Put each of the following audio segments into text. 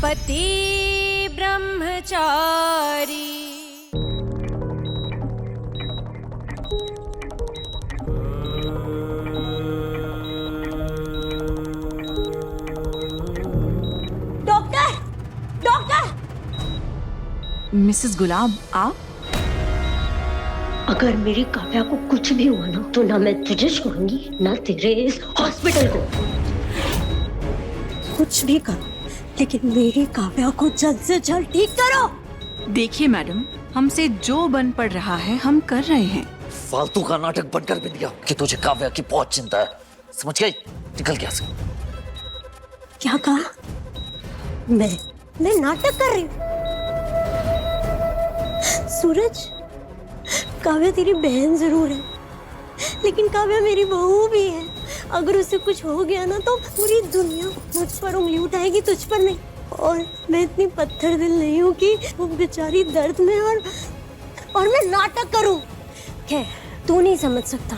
पति ब्रह्मचारी। Doctor, doctor! Mrs गुलाब, आप? अगर मेरी काव्या को कुछ भी हुआ ना तो ना मैं तुझे छोड़ूंगी ना तेरे इस हॉस्पिटल को। कुछ भी करो लेकिन मेरी काव्या को जल्द से जल्द ठीक करो। देखिए मैडम, हमसे जो बन पड़ रहा है हम कर रहे हैं। फालतू का नाटक बंद कर भी दिया कि तुझे काव्या की बहुत चिंता है, समझ गई? निकल गया से। क्या कहा? मैं नाटक कर रही हूँ? सूरज, काव्या तेरी बहन जरूर है लेकिन काव्या मेरी बहू भी है। अगर उसे कुछ हो गया ना तो पूरी दुनिया मुझ पर उंगली उठाएगी, तुझ पर नहीं। और मैं इतनी पत्थर दिल नहीं हूँ कि वो बेचारी दर्द में और मैं नाटक करूँ। खैर, तू नहीं समझ सकता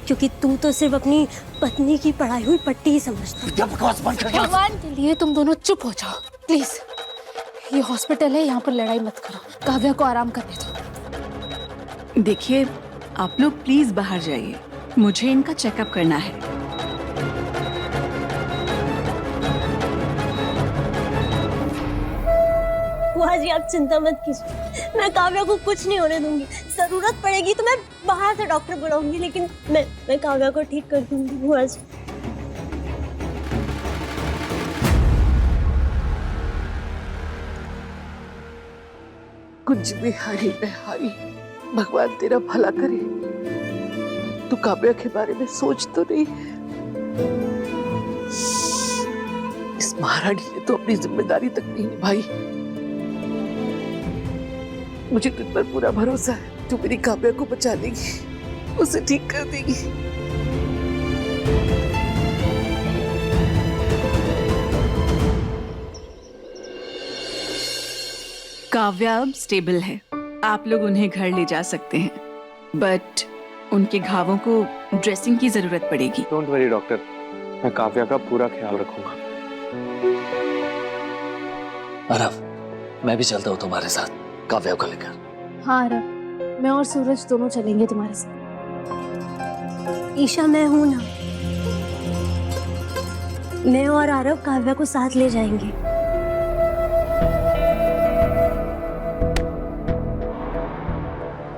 क्योंकि तू तो सिर्फ अपनी पत्नी की पढ़ाई हुई पट्टी ही समझता। बकवास बंद कर। भगवान के लिए तुम दोनों चुप हो जाओ प्लीज। ये हॉस्पिटल है, यहाँ पर लड़ाई मत करो। काव्या को आराम करने दो। देखिए, आप लोग प्लीज बाहर जाइए, मुझे इनका चेकअप करना है। बुआ जी, आप चिंता मत कीजिए, मैं काव्या को कुछ नहीं होने दूंगी। जरूरत पड़ेगी तो मैं बाहर से डॉक्टर बुलाऊंगी लेकिन मैं काव्या को ठीक कर दूंगी बुआ जी। कुछ भी हारी में हारी, भगवान तेरा भला करे। तू काव्या के बारे में सोच तो नहीं? इस महारानी ने तो अपनी जिम्मेदारी तक नहीं निभाई। मुझे तुझ पर पूरा भरोसा है, तू मेरी काव्या को बचा लेगी, उसे ठीक कर देगी। काव्या अब स्टेबल है, आप लोग उन्हें घर ले जा सकते हैं, बट उनके घावों को ड्रेसिंग की जरूरत पड़ेगी। डोंट वरी डॉक्टर, मैं काव्या का पूरा ख्याल रखूंगा। अरब, मैं भी चलता हूँ तुम्हारे साथ काव्या को लेकर। हाँ अरब, मैं और सूरज दोनों चलेंगे तुम्हारे साथ। ईशा, मैं हूं ना, मैं और आरव काव्या को साथ ले जाएंगे।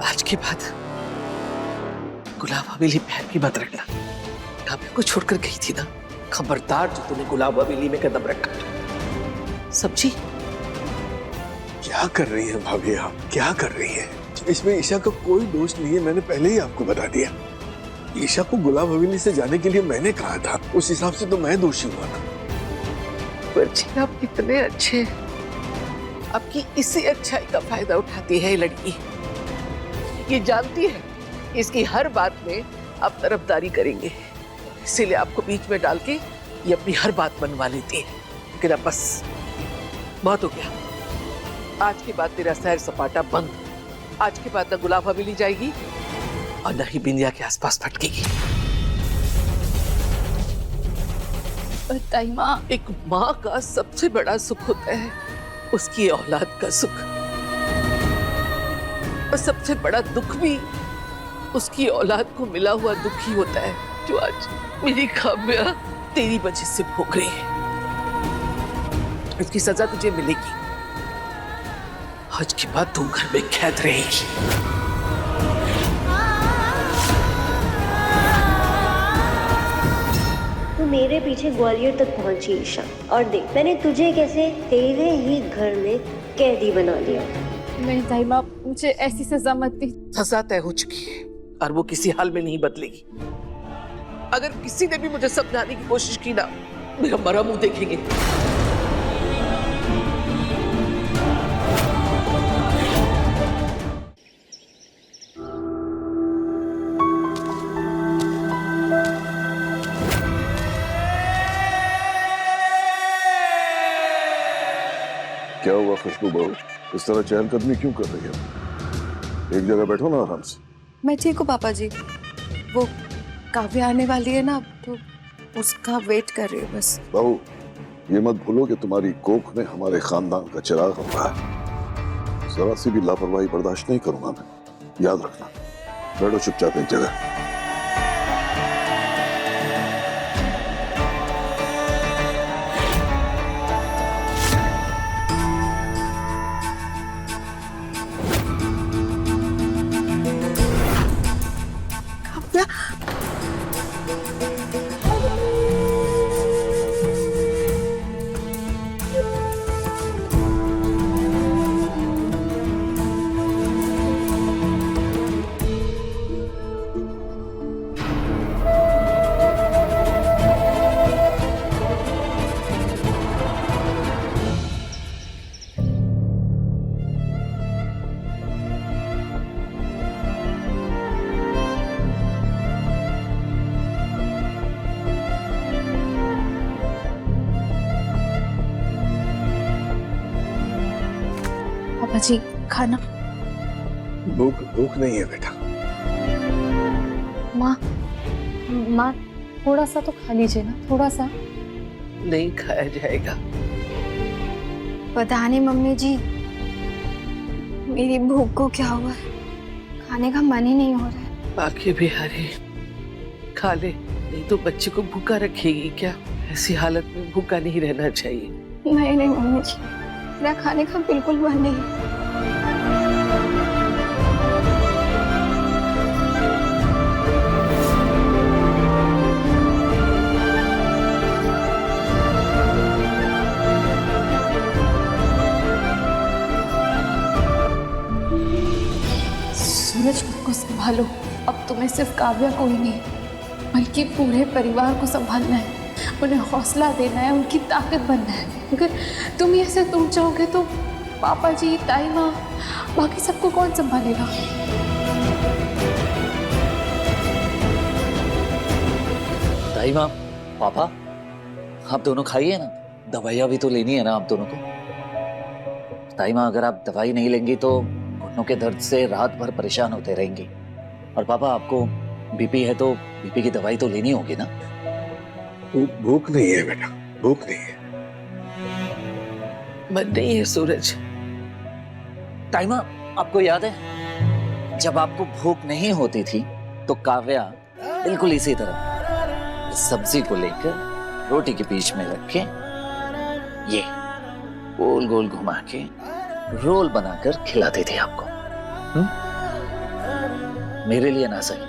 आज के बाद गुलाब हवेली पैर भी मत रखना। काव्या को छोड़कर गई थी ना, खबरदार जो तूने गुलाब हवेली में कदम रखा। सब्जी, क्या कर रही है भाभी आप? क्या कर रही है? इसमें ईशा का कोई दोष नहीं है, मैंने पहले ही आपको बता दिया। ईशा को गुलाब हवेली से जाने के लिए मैंने कहा था, उस हिसाब से तो मैं दोषी हुआ ना। बच्ची, आप कितने अच्छे, आपकी इसी अच्छाई का फायदा उठाती है ये लड़की। ये जानती है इसकी हर बात में आप तरफदारी करेंगे, इसीलिए आपको बीच में डाल के ये अपनी हर बात मनवा लेती है। लेकिन अब बस बहुत हो गया, आज के बाद तेरा सैर सपाटा बंद। आज के बाद न गुलाब हवेली जाएगी और न ही बिंदिया के आसपास भटकेगी। बताइए माँ, एक माँ का सबसे बड़ा सुख होता है उसकी औलाद का सुख, और सबसे बड़ा दुख भी उसकी औलाद को मिला हुआ दुख ही होता है, जो आज मेरी काव्या तेरी वजह से भोग रही है। इसकी सजा तुझे मिलेगी। आज के बाद तू घर में कैद रहेगी। तू मेरे पीछे ग्वालियर तक पहुंची ईशा, और देख मैंने तुझे कैसे तेरे ही घर में कैदी बना दिया। नहीं ताई माँ, मुझे ऐसी सजा मत दी। सजा तय हो चुकी है और वो किसी हाल में नहीं बदलेगी। अगर किसी ने भी मुझे समझाने की कोशिश की ना, मेरा मरा मुंह देखेंगे। क्या हुआ खुशबू बहू, इस तरह चहलकदमी क्यों कर रही है? एक जगह बैठो ना आराम से। मैं ठीक हूँ पापा जी, वो काव्या आने वाली है ना, तो उसका वेट कर रही हूँ बस। बहू, ये मत भूलो कि तुम्हारी कोख में हमारे खानदान का चिराग हो रहा है। जरा सी भी लापरवाही बर्दाश्त नहीं करूंगा मैं, याद रखना। बैठो चुपचाप एक जगह। पापा जी खाना। भूख नहीं है बेटा। माँ थोड़ा सा तो खा लीजिए ना, थोड़ा सा। नहीं खाया जाएगा। पता नहीं मम्मी जी मेरी भूख को क्या हुआ है, खाने का मन ही नहीं हो रहा है। बाकी बिहारी खा ले, नहीं तो बच्चे को भूखा रखेगी क्या? ऐसी हालत में भूखा नहीं रहना चाहिए। नहीं नहीं मम्मी जी, मेरा खाने का बिल्कुल मन नहीं है। सूरज को संभालो। अब तुम्हें सिर्फ काव्या को ही नहीं बल्कि पूरे परिवार को संभालना है, उन्हें हौसला देना है, उनकी ताकत बनना है। अगर तुम ऐसे टूट जाओगे तो पापा जी, ताई माँ, बाकी सबको कौन संभालेगा? ताई माँ, पापा, आप दोनों खाइए ना, दवाइयाँ भी तो लेनी है ना आप दोनों को। ताई माँ, अगर आप दवाई नहीं लेंगी तो घुटनों के दर्द से रात भर परेशान होते रहेंगी। और पापा, आपको बीपी है तो बीपी की दवाई तो लेनी होगी ना। भूख नहीं है बेटा, भूख नहीं है। मन नहीं है सूरज। ताई माँ, आपको याद है जब आपको भूख नहीं होती थी तो काव्या बिल्कुल इसी तरह सब्जी को लेकर रोटी के बीच में रख के ये गोल गोल घुमा के रोल बनाकर खिलाती थी आपको। मेरे लिए ना सही,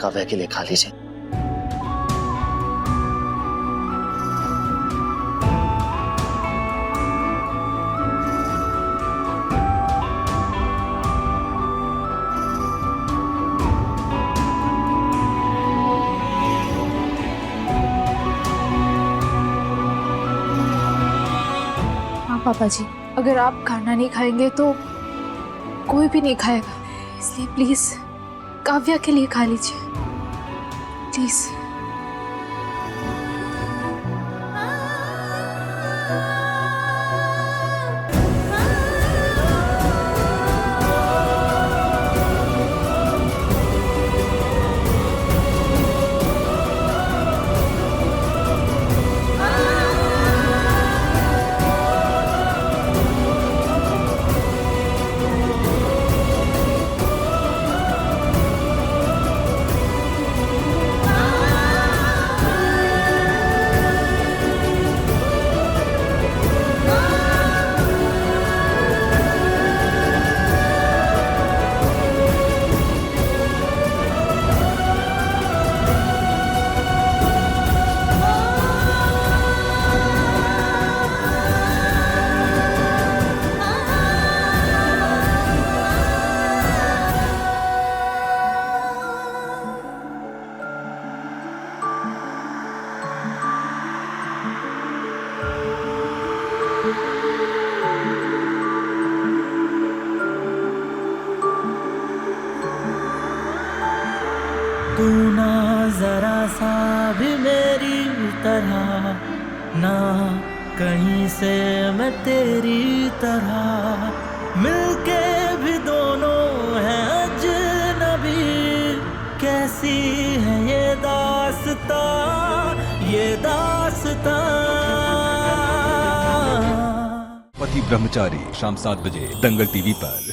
काव्या के लिए खा लीजिए। हाँ पापा जी, अगर आप खाना नहीं खाएंगे तो कोई भी नहीं खाएगा, इसलिए प्लीज काव्या के लिए खा लीजिए, प्लीज। तू ना जरा सा भी मेरी तरह, ना कहीं से मैं तेरी तरह, मिलके भी दोनों हैं अजनबी। कैसी है ये दास्तां, ये दास्तां। पति ब्रह्मचारी शाम 7 बजे दंगल टीवी पर।